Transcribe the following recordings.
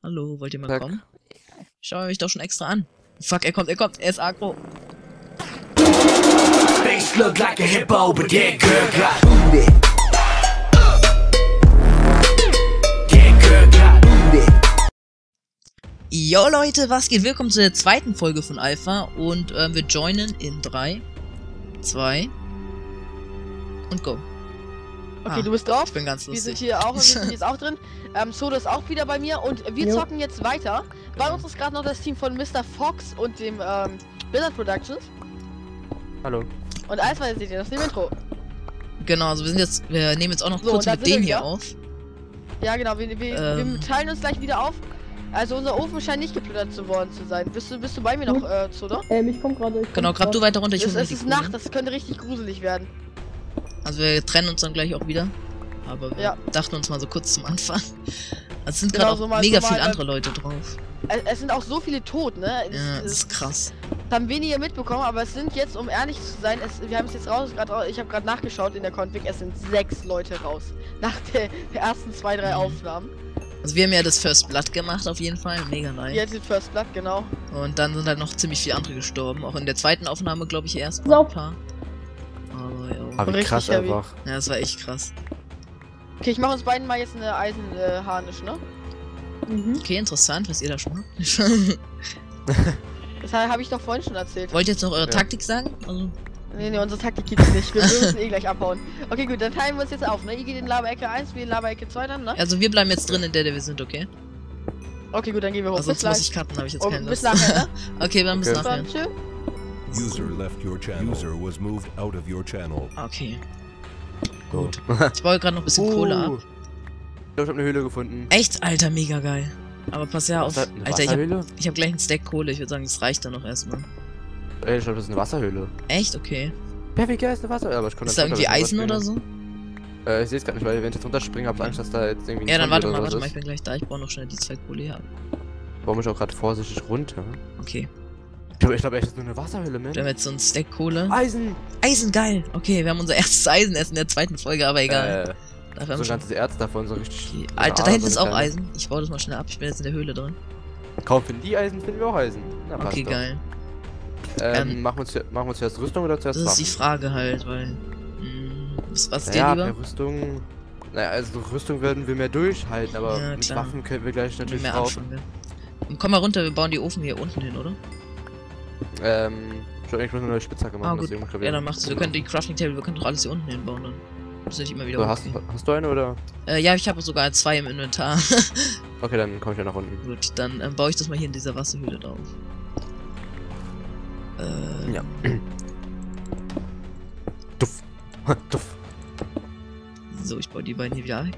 Hallo, wollt ihr mal kommen? Schau euch doch schon extra an. Fuck, er kommt, er ist aggro. Face look like a hippo, but that girl got booty. That girl got booty. Jo Leute, was geht? Willkommen zur zweiten Folge von Alpha und wir joinen in 3, 2 und go. Okay, du bist drauf. Ich bin ganz Wir lustig. sind hier auch, wir sind jetzt auch drin. Solo ist auch wieder bei mir und wir zocken jetzt weiter. Bei uns ist gerade noch das Team von Mr. Fox und dem Blizzard Productions. Hallo. Und alles, was ihr seht, das ist dem Intro. Genau, also wir nehmen jetzt auch noch So, kurz und da mit sind dem wir hier wieder. auf. Ja genau, wir teilen uns gleich wieder auf. Also unser Ofen scheint nicht geplündert worden zu sein. Bist du bei mir noch, Zodo? Ich komm gerade. Genau, grab du weiter runter, ich hol mir Es die ist Kohle. Nacht, das könnte richtig gruselig werden. Also wir trennen uns dann gleich auch wieder. Aber wir Ja. dachten uns mal so kurz zum Anfang. Es sind Genau, gerade auch so mal- mega so mal, viele andere Leute drauf. Es sind auch so viele tot, ne? Ja, das ist krass. Das haben weniger mitbekommen, aber es sind jetzt, um ehrlich zu sein, wir haben es jetzt raus, ich habe gerade nachgeschaut in der Config, es sind 6 Leute raus. Nach der ersten 2, 3 Aufnahmen. Also wir haben ja das First Blood gemacht auf jeden Fall, mega nice. Jetzt den First Blood, genau. Und dann sind halt noch ziemlich viele andere gestorben. Auch in der zweiten Aufnahme, glaube ich, erst So. mal ein paar. Aber ja. Aber wie Richtig krass heavy. einfach. Ja, das war echt krass. Okay, ich mache uns beiden mal jetzt eine Eisenharnisch, ne? Mhm. Okay, interessant, was ihr da schon macht. Das habe ich doch vorhin schon erzählt. Wollt ihr jetzt noch eure Ja. Taktik sagen? Also, Nee, unsere Taktik gibt's nicht. Wir müssen eh gleich abhauen. Okay, gut, dann teilen wir uns jetzt auf, ne? Ihr geht in Lava-Ecke 1, wir in Lava-Ecke 2 dann, ne? also wir bleiben jetzt drin in der wir sind, okay? Okay, gut, dann gehen wir hoch. Also Bis sonst muss gleich. ich cutten, habe ich jetzt Oh, keine bis Lust. nachher, ne? Okay, dann bis Okay. nachher. Dann, tschö. User left your channel. User was moved out of your channel. Okay. So. Gut. Ich baue gerade noch ein bisschen Kohle ab. Ich habe eine Höhle gefunden. Echt, Alter, mega geil. Aber pass ja auf. Eine Alter, Wasserhöhle? ich hab gleich einen Stack Kohle. Ich würde sagen, das reicht dann noch erstmal. Ey, ich glaube, das ist eine Wasserhöhle. Echt? Okay. Perfekt, ja, ist eine Wasserhöhle. Aber ich kann Ist da irgendwie Eisen oder so? Ich sehe es gerade nicht, weil wenn ich jetzt runterspringe, habe ich Angst, dass da jetzt irgendwie ein Ja, dann Zombie warte oder mal, so ich bin gleich da. Ich brauche noch schnell die 2 Kohle her. Ich baue mich auch gerade vorsichtig runter. Okay. Ich glaube echt, das ist nur eine Wasserhöhle, man. Wir haben jetzt so einen Stack Kohle. Eisen! Eisen, geil. Okay, wir haben unser erstes Eisen erst in der zweiten Folge, aber egal. Dafür haben So wir ein schon... ganzes Erz davon, so richtig. Okay. so Alter, eine da hinten Ader, ist so auch eine kleine. Eisen. Ich baue das mal schnell ab. Ich bin jetzt in der Höhle drin. Kaufen die Eisen, finden wir auch Eisen. Na, passt Okay, doch. geil. Machen wir zuerst Rüstung oder zuerst Das ist die Waffen? Frage halt, weil... was ist dir Ja, lieber? per Rüstung. Naja, also Rüstung werden wir mehr durchhalten, aber Ja, mit klar. Waffen können wir gleich natürlich Mehr drauf. Anfang, Und komm mal runter, wir bauen die Ofen hier unten hin, oder? Ich wollte eigentlich nur eine neue Spitzhacke machen, Ah, gut. deswegen glaub ich, Ja, dann machst du. Wir können die Crafting Table, wir können doch alles hier unten hinbauen, dann. Muss nicht immer wieder So, hast du eine oder? Ja, ich habe sogar 2 im Inventar. Okay, dann komme ich ja nach unten. Gut, dann baue ich das mal hier in dieser Wasserhöhle drauf. Ja. Duff. Duff. So, ich baue die beiden hier wieder weg.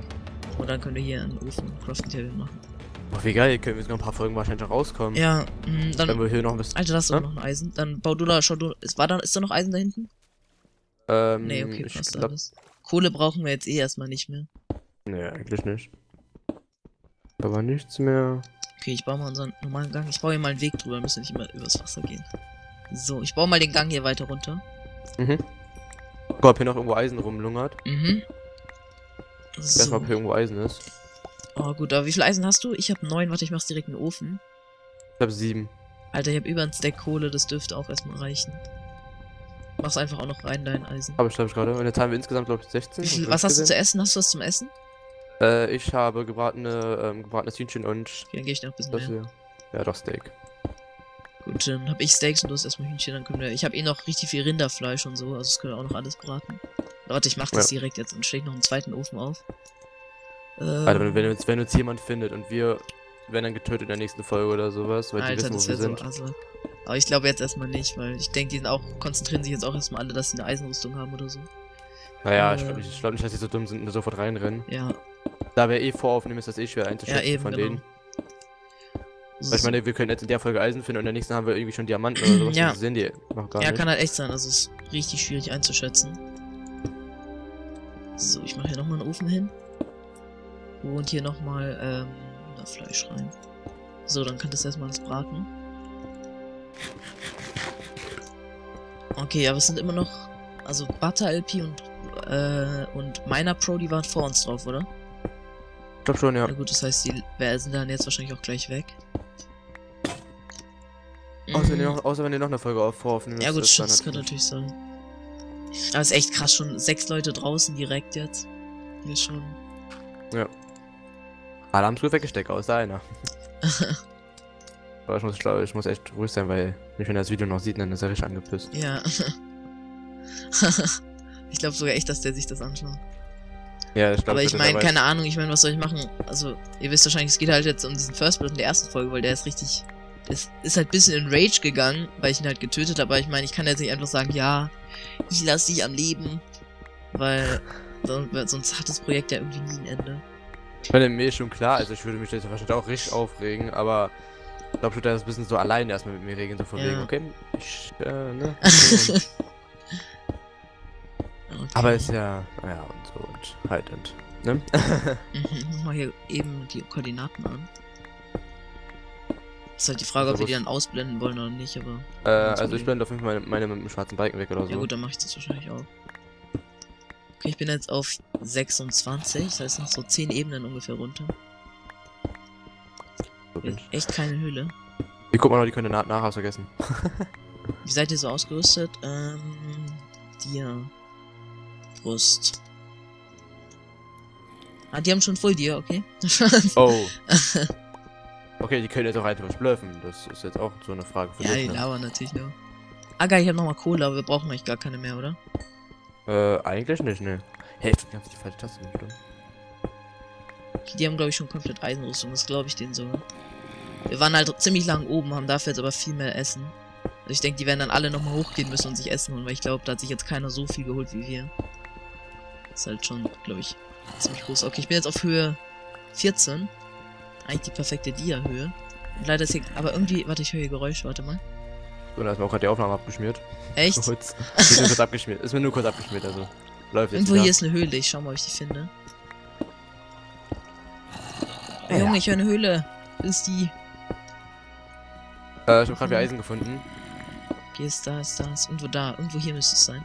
Und dann können wir hier einen Ofen Crafting Table machen. Oh, wie geil, können wir sogar ein paar Folgen wahrscheinlich noch rauskommen. Ja, Wenn dann. wir hier noch ein bisschen. Alter, da ist doch Ja? noch ein Eisen. Dann bau du da, schau du. Ist da noch Eisen da hinten? Nee, okay, ich passt glaub, alles. Kohle brauchen wir jetzt eh erstmal nicht mehr. nee, eigentlich nicht. Aber nichts mehr. Okay, ich baue mal unseren normalen Gang. Ich baue hier mal einen Weg drüber, müssen nicht immer übers Wasser gehen. So, ich baue mal den Gang hier weiter runter. Mhm. Guck mal, ob hier noch irgendwo Eisen rumlungert. Mhm. Erstmal, So. ob hier irgendwo Eisen ist. Oh gut, aber wie viel Eisen hast du? Ich habe 9, warte, ich mach's direkt in den Ofen. Ich hab 7. Alter, ich habe über einen Stack Kohle, das dürfte auch erstmal reichen. Mach's einfach auch noch rein, dein Eisen. Aber ich glaube gerade. Und jetzt haben wir insgesamt, glaube ich, 16. Wie viel, hab ich was hast du zu gesehen. essen? Hast du was zum Essen? Ich habe gebratenes Hühnchen und Okay, dann gehe ich noch ein bisschen das mehr. hier. Ja, doch Steak. Gut, dann habe ich Steaks und du hast erstmal Hühnchen, dann können wir... Ich habe eh noch richtig viel Rinderfleisch und so, also das können wir auch noch alles braten. Warte, ich mach das direkt jetzt und stelle noch einen zweiten Ofen auf. Alter, wenn uns jemand findet und wir werden dann getötet in der nächsten Folge oder sowas, weil die Alter, wissen, das wo wir wäre so sind. also. Aber ich glaube jetzt erstmal nicht, weil ich denke, die sind auch, konzentrieren sich jetzt auch erstmal alle, dass sie eine Eisenrüstung haben oder so. Naja, ich glaube nicht, dass die so dumm sind und da sofort reinrennen. Ja, Da wir eh voraufnehmen, ist das eh schwer ja einzuschätzen eben, von genau. denen. Weil ich meine, wir können jetzt in der Folge Eisen finden und in der nächsten haben wir irgendwie schon Diamanten oder sowas. Ja. Das sehen die noch gar Ja, nicht. kann halt echt sein, also ist richtig schwierig einzuschätzen. So, ich mache hier nochmal einen Ofen hin. Und hier nochmal, Fleisch rein. So, dann kann das erstmal alles braten. Okay, aber es sind immer noch, also Butter LP und Miner Pro, die waren vor uns drauf, oder? glaube schon, ja. Na gut, das heißt, die sind dann jetzt wahrscheinlich auch gleich weg. Außer wenn ihr noch eine Folge voraufnehmen Ja gut, müsst, das dann kann natürlich sein. Aber ist echt krass, schon 6 Leute draußen direkt jetzt. Hier ist schon... Ja. Alle haben es gut weggesteckt, außer einer. Aber ich muss echt ruhig sein, weil mich, wenn er das Video noch sieht, dann ist er richtig angepisst. Ja. Ich glaube sogar echt, dass der sich das anschaut. Ja, ich glaube. Aber ich meine, keine Ahnung, was soll ich machen? Also, ihr wisst wahrscheinlich, es geht halt jetzt um diesen First Blood in der ersten Folge, weil der ist richtig... ist halt ein bisschen in Rage gegangen, weil ich ihn halt getötet habe. Aber ich meine, ich kann jetzt nicht einfach sagen, ja, ich lasse dich am Leben. Weil sonst hat das Projekt ja irgendwie nie ein Ende. Ich meine, mir ist schon klar, also ich würde mich jetzt wahrscheinlich auch richtig aufregen, aber ich glaube schon, dass es ein bisschen so alleine erstmal mit mir regeln, so von wegen, okay, ne? Okay. Aber ist ja, naja, und so und halt und, ne? Mach mal hier eben die Koordinaten an. Ist halt die Frage, ob wir die dann ausblenden wollen oder nicht, aber... also ich blende auf jeden Fall meine mit dem schwarzen Balken weg oder so. Ja gut, dann mache ich das wahrscheinlich auch. Okay, ich bin jetzt auf 26, das heißt noch so 10 Ebenen ungefähr runter. So bin ich. Echt keine Höhle. Hier guck mal noch die Koordinaten nach, hast vergessen. Wie seid ihr so ausgerüstet? Dir. Brust. Ah, die haben schon voll Dir, okay. Oh. Okay, die können jetzt auch rein theoretisch bluffen. Das ist jetzt auch so eine Frage für Ja, dich, die ne? lauern natürlich noch. Ah geil, ich habe nochmal Kohle, aber wir brauchen eigentlich gar keine mehr, oder? Eigentlich nicht, ne. Hey, ich hab die falsche Taste gedrückt. Die haben, glaube ich, schon komplett Eisenrüstung, das glaube ich denen sogar. Wir waren halt ziemlich lang oben, haben dafür jetzt aber viel mehr Essen. Also ich denke, die werden dann alle nochmal hochgehen müssen und sich Essen holen, weil ich glaube, da hat sich jetzt keiner so viel geholt wie wir. Das ist halt schon, glaube ich, ziemlich groß. Okay, ich bin jetzt auf Höhe 14. Eigentlich die perfekte Dia-Höhe. Und leider ist hier, aber irgendwie, warte, ich höre hier Geräusche, warte mal. So, da ist mir auch gerade die Aufnahme abgeschmiert. Echt? Kurz. Ist mir nur kurz abgeschmiert. Ist mir nur kurz abgeschmiert, also. Läuft jetzt Irgendwo wieder. hier ist eine Höhle, ich schau mal, ob ich die finde. Hey, Junge, ich höre eine Höhle. Das ist die. Ich hab gerade wieder Eisen gefunden. Okay, ist da. Irgendwo da. Irgendwo hier müsste es sein.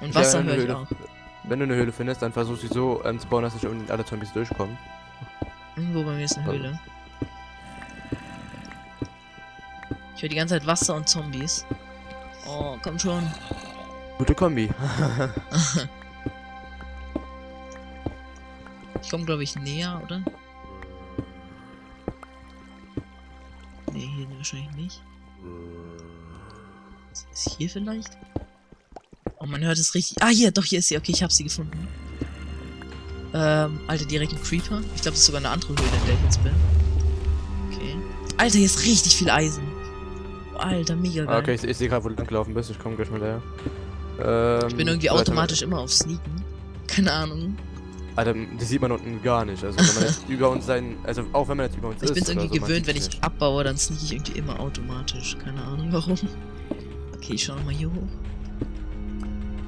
Und Ja, Wasser eine höre ich Höhle. auch. Wenn du eine Höhle findest, dann versuch sie so zu bauen, dass nicht unten alle Zombies durchkommen. Irgendwo bei mir ist eine Höhle. Ich höre die ganze Zeit Wasser und Zombies. Oh, komm schon. Gute Kombi. Ich komme, glaube ich, näher, oder? Nee, hier wahrscheinlich nicht. Ist hier vielleicht? Oh, man hört es richtig. Ah, hier, doch, hier ist sie. Okay, ich habe sie gefunden. Alter, direkt ein Creeper. Ich glaube, das ist sogar eine andere Höhle, in der ich jetzt bin. Okay. Alter, hier ist richtig viel Eisen. Oh, Alter, mega geil. Okay, ich sehe gerade, wo du lang gelaufen bist. Ich komme gleich mal daher. Ich bin irgendwie automatisch immer auf Sneaken. Keine Ahnung. Alter, das sieht man unten gar nicht. Also wenn man jetzt über uns sein, also auch wenn man jetzt über uns Ich ist. bin es irgendwie oder so, gewöhnt, wenn man ich sieht's abbaue, dann sneak ich irgendwie immer automatisch. Keine Ahnung warum. Okay, ich schau nochmal hier hoch.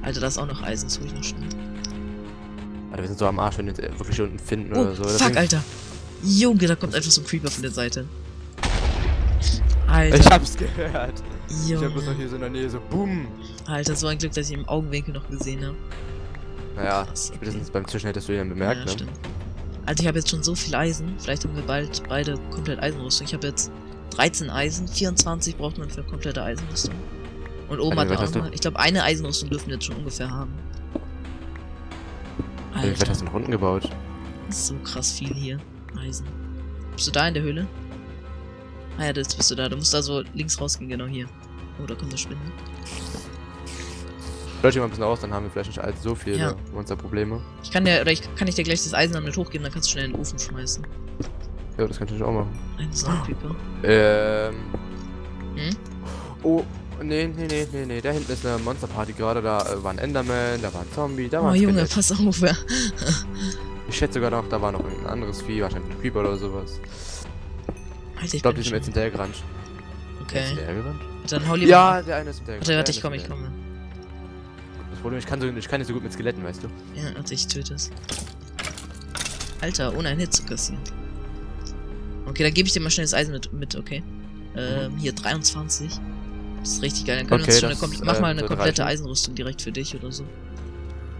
Alter, da ist auch noch Eisen, das hol ich noch schnell. nicht. Alter, wir sind so am Arsch, wenn wir jetzt wirklich unten finden Oh, oder so. fuck, Deswegen- Alter. Junge, da kommt einfach so ein Creeper von der Seite. Alter. Ich hab's gehört. Ich hab bloß noch Junge. hier so in der Nähe so BOOM! Alter, so ein Glück, dass ich ihn im Augenwinkel noch gesehen habe. Naja, Krass, okay. spätestens beim Zischen hättest du ihn bemerkt, Ja, ne? stimmt. Alter, ich habe jetzt schon so viel Eisen. Vielleicht haben wir bald beide komplett Eisenrüstung. Ich habe jetzt 13 Eisen, 24 braucht man für komplette Eisenrüstung. Und oben Alter, hat er was auch hast mal. Ich glaube, eine Eisenrüstung dürfen wir jetzt schon ungefähr haben. Wie weit Alter, hast du nach unten gebaut? das ist so krass viel hier. Eisen. Bist du da in der Höhle? Ah ja, jetzt bist du da. Du musst da so links rausgehen, genau hier. Oh, da kommt eine Spinne. Leuchte mal ein bisschen aus, dann haben wir vielleicht nicht allzu so viele Ja. Monsterprobleme. Ich kann dir, oder kann ich dir gleich das Eisen dann mit hochgeben, dann kannst du schnell in den Ofen schmeißen. Ja, das kann ich natürlich auch machen. Ein Soundcreeper. Hm? Oh, nee, da hinten ist eine Monsterparty gerade, da war ein Enderman, da war ein Zombie, da war Oh ein Junge, Skelett. pass auf, ja. Ich schätze sogar noch, da war noch irgendein anderes Vieh, wahrscheinlich ein Creeper oder sowas. Alter, Ich glaube, die bin sind jetzt hinterhergerannt. Okay. Hinterhergerannt? Dann hau lieber. Ja, der eine ist hinterhergerannt. Warte, der eine ich ist komme. hinterhergerannt. Das Problem, ich kann nicht so gut mit Skeletten, weißt du. Ja, also ich töte es. Alter, ohne einen Hit zu kassieren. Okay, dann gebe ich dir mal schnell das Eisen mit, okay. Hier 23. Das ist richtig geil. Dann können wir uns Okay, schon das, mach mal eine wird komplette reichen. Eisenrüstung direkt für dich oder so.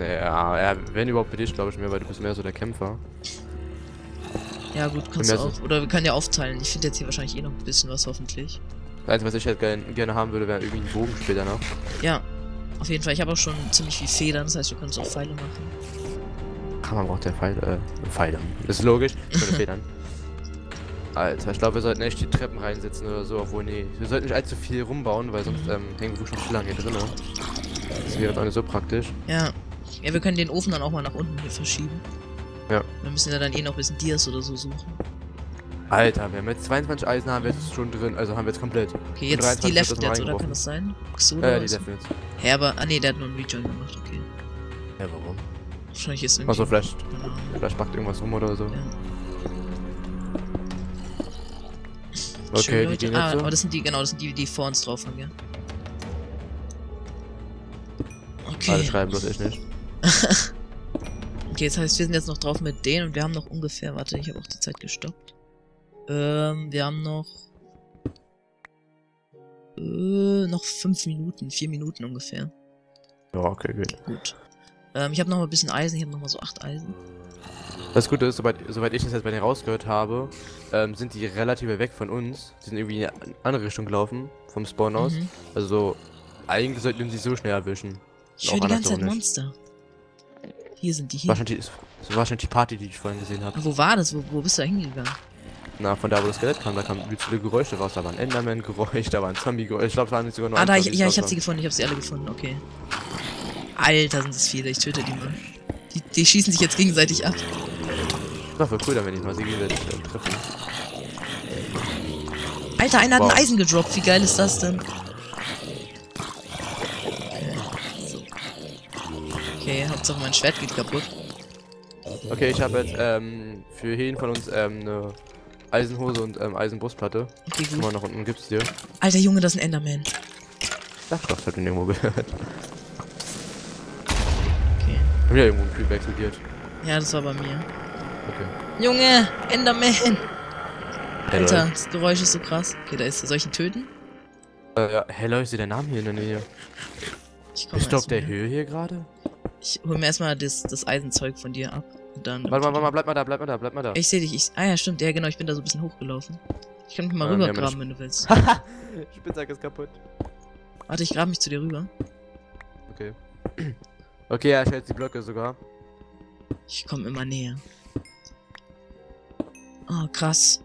Ja, wenn überhaupt für dich, glaube ich mehr, weil du bist mehr so der Kämpfer. Ja gut, kannst du auch. Oder wir können ja aufteilen. Ich finde jetzt hier wahrscheinlich eh noch ein bisschen was, hoffentlich. Das Einzige, was ich halt gerne haben würde, wäre irgendwie ein Bogen später noch. Ja, auf jeden Fall. Ich habe auch schon ziemlich viel Federn, das heißt, wir können auch Pfeile machen. Ach, man braucht ja Pfeile. Das ist logisch. Federn. Alter, ich glaube, wir sollten echt die Treppen reinsetzen oder so, obwohl, nee. Wir sollten nicht allzu viel rumbauen, weil sonst hängen wir schon zu lange hier drin. Das wäre jetzt auch nicht so praktisch. Ja. Ja, wir können den Ofen dann auch mal nach unten hier verschieben. Ja. Wir müssen ja dann eh noch ein bisschen Dias oder so suchen. Alter, wir haben jetzt 22 Eisen, haben wir jetzt schon drin, also haben wir jetzt komplett. Okay, jetzt die Left jetzt, oder kann das sein? Xolo Ja, die Left jetzt. Hä, aber, nee, der hat nur einen Rejoin gemacht, okay. Ja, warum? Wahrscheinlich ist irgendwie... Achso, vielleicht backt irgendwas rum oder so. Ja. Okay, Schön, die gehen jetzt so. aber das sind die, genau, das sind die, die vor uns drauf haben, ja. Okay. Alle schreiben bloß echt nicht. Okay, das heißt, wir sind jetzt noch drauf mit denen und wir haben noch ungefähr, warte, ich habe auch die Zeit gestoppt. Wir haben noch 5 Minuten, 4 Minuten ungefähr. Ja, okay, Gut. Ich habe noch mal ein bisschen Eisen, ich habe noch mal so 8 Eisen. Das Gute ist, soweit ich das jetzt bei denen rausgehört habe, sind die relativ weg von uns. Die sind irgendwie in eine andere Richtung gelaufen, vom Spawn aus. Also so, eigentlich sollten wir sie so schnell erwischen. Ich höre die ganze Zeit Monster. Hier sind die hier. Wahrscheinlich die Party, die ich vorhin gesehen habe. Wo war das? Wo bist du da hingegangen? Na, von da wo das Skelett kam, da kamen viele Geräusche raus. Da war ein Enderman-Geräusch, da war ein Zombie-Geräusch. Ich glaube, da waren nicht sogar noch ja, ich habe sie gefunden, ich habe sie alle gefunden, okay. Alter, sind das viele, ich töte die mal. Die schießen sich jetzt gegenseitig ab. Das war voll cool, wenn ich mal sie gegenseitig treffen. Alter, einer hat ein Eisen gedroppt, wie geil ist das denn? Okay, Hauptsache mein Schwert geht kaputt. Okay, ich habe jetzt für jeden von uns eine Eisenhose und Eisenbrustplatte. Okay, gut. Guck mal, nach unten gibt's dir. Alter Junge, das ist ein Enderman. Ach doch, das hat ihn irgendwo gehört. Okay. Hab ja irgendwo ein Creeper explodiert. Ja, das war bei mir. Okay. Junge, Enderman! Hey, Alter, Leute. das Geräusch ist so krass. Okay, da ist. Soll ich ihn töten? Ja, hey Leute, ist der Name hier in der Nähe? Ich komm Ist doch auf der erst mal. Höhe hier gerade? Ich hol mir erstmal das Eisenzeug von dir ab. Und dann. Warte mal, bleib mal da. Ich seh dich, ah ja, stimmt, ja genau, ich bin da so ein bisschen hochgelaufen. Ich kann mich mal Ja, rübergraben, wenn du willst. Spitzhack ist kaputt. Warte, ich grab mich zu dir rüber. Okay. Okay, ja, ich hält die Blöcke sogar. Ich komme immer näher. Oh, krass.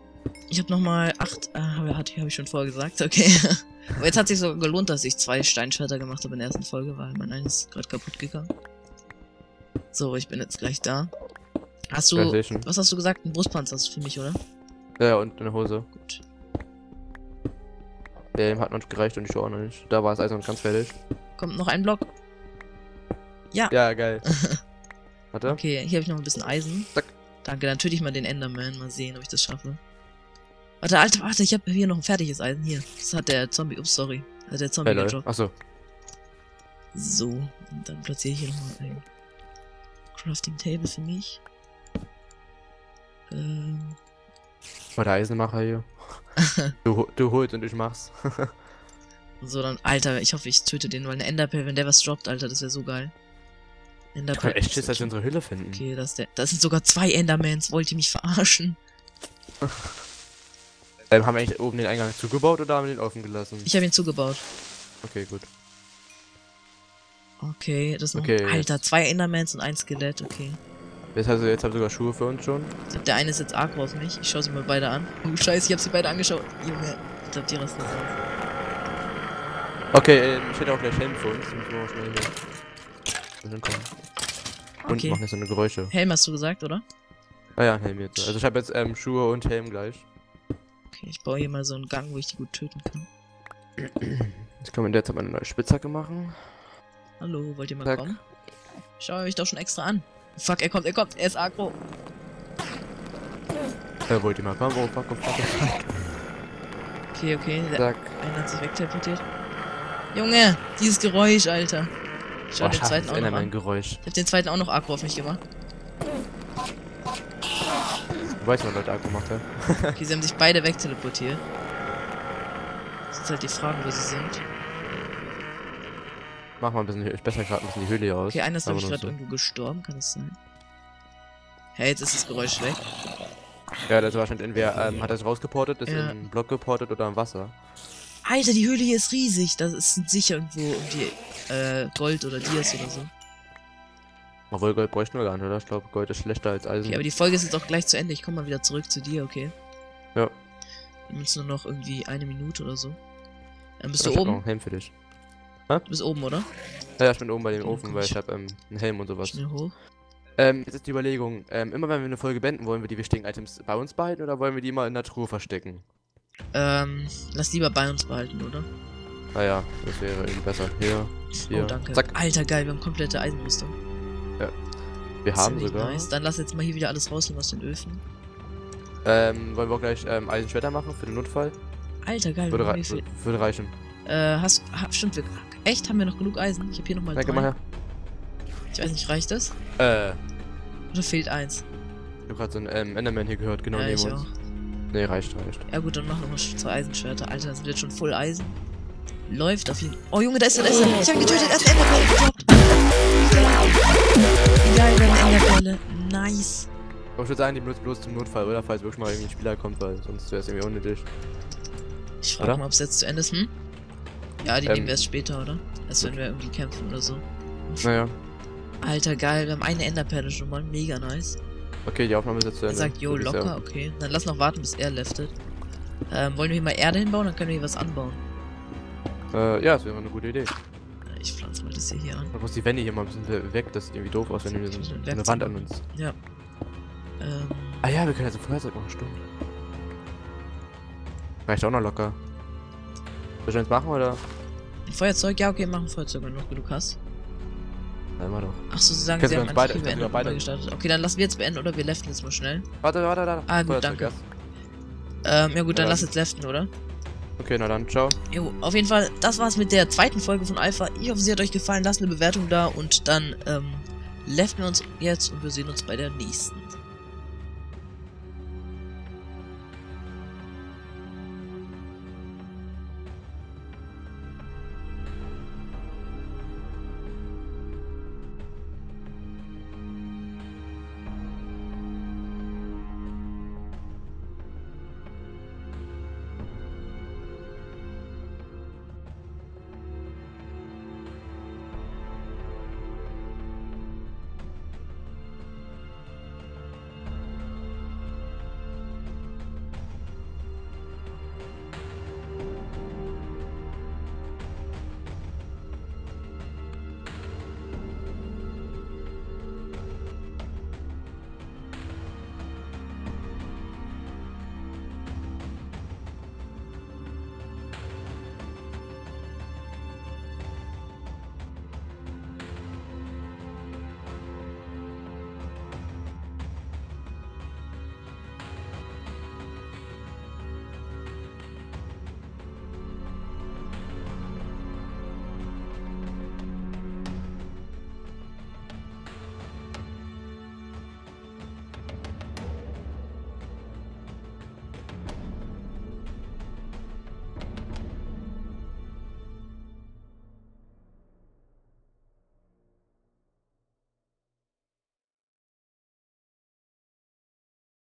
Ich habe nochmal 8, hab ich schon vorher gesagt, okay. Aber jetzt hat sich so gelohnt, dass ich 2 Steinschwerter gemacht habe in der ersten Folge, weil mein eines ist gerade kaputt gegangen. So, ich bin jetzt gleich da. Hast du, was hast du gesagt? Ein Brustpanzer hast du für mich, oder? Ja, und eine Hose. Gut. Der Helm hat noch nicht gereicht und ich auch noch nicht. Da war es also noch ganz fertig. Kommt noch ein Block. Ja. Ja, geil. Warte. Okay, hier habe ich noch ein bisschen Eisen. Zack. Danke, dann töte ich mal den Enderman. Mal sehen, ob ich das schaffe. Warte, Alter, warte, ich habe hier noch ein fertiges Eisen. Hier. Das hat der Zombie. Ups, sorry. Hat der Zombie gedroppt. Achso. So, und dann platziere ich hier nochmal ein Crafting Table für mich. War der Eisenmacher hier. du holst und ich mach's. So, dann, Alter, ich hoffe, ich töte den, weil eine Enderpearl, wenn der was droppt, Alter, das wäre so geil. Ich hab echt Schiss, dass wir unsere Hülle finden. Okay, das sind sogar 2 Endermans. Wollt ihr mich verarschen? Haben wir eigentlich oben den Eingang zugebaut oder haben wir den offen gelassen? Ich habe ihn zugebaut. Okay, gut. Okay, das noch. Okay, Alter, 2 Endermans und ein Skelett, okay. Jetzt haben wir sogar Schuhe für uns schon. Ich glaub, der eine ist jetzt aggro auf mich. Ich schaue sie mal beide an. Oh, scheiße, ich habe sie beide angeschaut. Junge, ich glaube, die rasten jetzt aus. Okay, ich hätte auch gleich Helm für uns. Müssen wir auch schnell hier hinkommen. Und Okay. machen jetzt so eine Geräusche. Helm hast du gesagt, oder? Ah ja, Helm jetzt. Also ich habe jetzt Schuhe und Helm gleich. Okay, ich baue hier mal so einen Gang, wo ich die gut töten kann. Jetzt können wir in der Zeit mal eine neue Spitzhacke machen. Hallo, wollt ihr mal Zack. kommen? Schau euch doch schon extra an. Fuck, er kommt, er ist aggro. Wollt ihr mal kommen? Oh, fuck. Okay, der Zack. eine hat sich wegteleportiert. Junge, dieses Geräusch, Alter. Schau den zweiten auch noch an. Geräusch. Ich hab den zweiten auch noch aggro auf mich gemacht. Du weißt, was Leute gemacht haben. Okay, sie haben sich beide wegteleportiert. Das ist halt die Frage, wo sie sind. Mach mal ein bisschen, ich besser gerade ein bisschen die Höhle hier aus. Okay, einer ist, glaube ich, Aber gerade nur irgendwo gestorben, kann das sein? Hey, jetzt ist das Geräusch weg. Ja, das ist wahrscheinlich entweder, hat er es rausgeportet, ist Ja. in einen Block geportet oder im Wasser. Alter, die Höhle hier ist riesig. Das ist sicher irgendwo um die Gold oder Dias oder so. Obwohl Gold bräuchten wir gar nicht, oder? Ich glaube, Gold ist schlechter als Eisen. Okay, aber die Folge ist jetzt auch gleich zu Ende. Ich komme mal wieder zurück zu dir, okay? Ja. Wir haben jetzt nur noch irgendwie 1 Minute oder so. Dann bist Ich du hab noch oben? einen Helm für dich. Du bist oben, oder? Ja, ich bin oben bei dem Okay, Ofen, komm, weil ich- ich habe einen Helm und sowas. Schnell hoch. Jetzt ist die Überlegung, immer wenn wir eine Folge beenden, wollen wir die wichtigen Items bei uns behalten oder wollen wir die immer in der Truhe verstecken? Lass lieber bei uns behalten, oder? Naja, das wäre irgendwie besser. Hier, hier. Oh, danke. Zack, Alter, geil, wir haben komplette Eisenrüstung. wir haben Ziemlich sogar. nice. Dann lass jetzt mal hier wieder alles rausnehmen aus den Öfen. Wollen wir auch gleich Eisenschwerter machen für den Notfall? Alter, geil. Würde, wir haben hier viel. würde reichen. Stimmt, echt, haben wir noch genug Eisen? Ich habe hier nochmal Danke 3. mal her. Ich weiß nicht, reicht das? Ich Oder fehlt 1? hab grad so einen Enderman hier gehört, genau Ja, neben ich uns. auch. Nee, reicht. Ja gut, dann machen wir mal 2 Eisenschwerter. Alter, das sind jetzt schon voll Eisen. Läuft auf jeden Fall. Oh Junge, da ist er. Ich hab ihn getötet, er ist eine Enderperle gedroppt. Wie geil, wir haben eine Enderperle. Nice. Aber ich würde sagen, die benutzt bloß zum Notfall, oder? Falls wirklich mal irgendwie ein Spieler kommt, weil sonst wäre es irgendwie unnötig. Ich frage Oder? mal, ob es jetzt zu Ende ist, hm? Ja, die Ähm. nehmen wir erst später, oder? Erst wenn wir irgendwie kämpfen oder so. Naja. Alter, geil, wir haben eine Enderperle schon mal. Mega nice. Okay, die Aufnahme ist jetzt zu Er Ende. sagt, yo, Würde ich locker, sagen. okay. Dann lass noch warten, bis er leftet. Wollen wir hier mal Erde hinbauen? Dann können wir hier was anbauen. Ja, das wäre eine gute Idee. Ich pflanze mal das hier an. Man muss die Wände hier mal ein bisschen weg, das sieht irgendwie doof aus, wenn wir so eine Wand an uns. Ja. Ah ja, wir können jetzt ein Feuerzeug machen, stimmt. Reicht auch noch locker. Soll ich eins machen, oder? Ein Feuerzeug? Ja, okay, mach ein Feuerzeug, wenn du noch genug hast. Na, immer doch. Achso, sie sagen, Können sie wir haben uns beide- Antriebe können wir beendet beide- oder gestartet. Okay, dann lassen wir jetzt beenden oder wir leften jetzt mal schnell. Warte. Ah, gut, Feuerzeug danke. erst. Ja gut, dann Ja, lass dann. jetzt leften, oder? Okay, na dann, ciao. Jo, auf jeden Fall, das war's mit der 2. Folge von Alpha. Ich hoffe, sie hat euch gefallen. Lasst eine Bewertung da und dann leften wir uns jetzt und wir sehen uns bei der nächsten.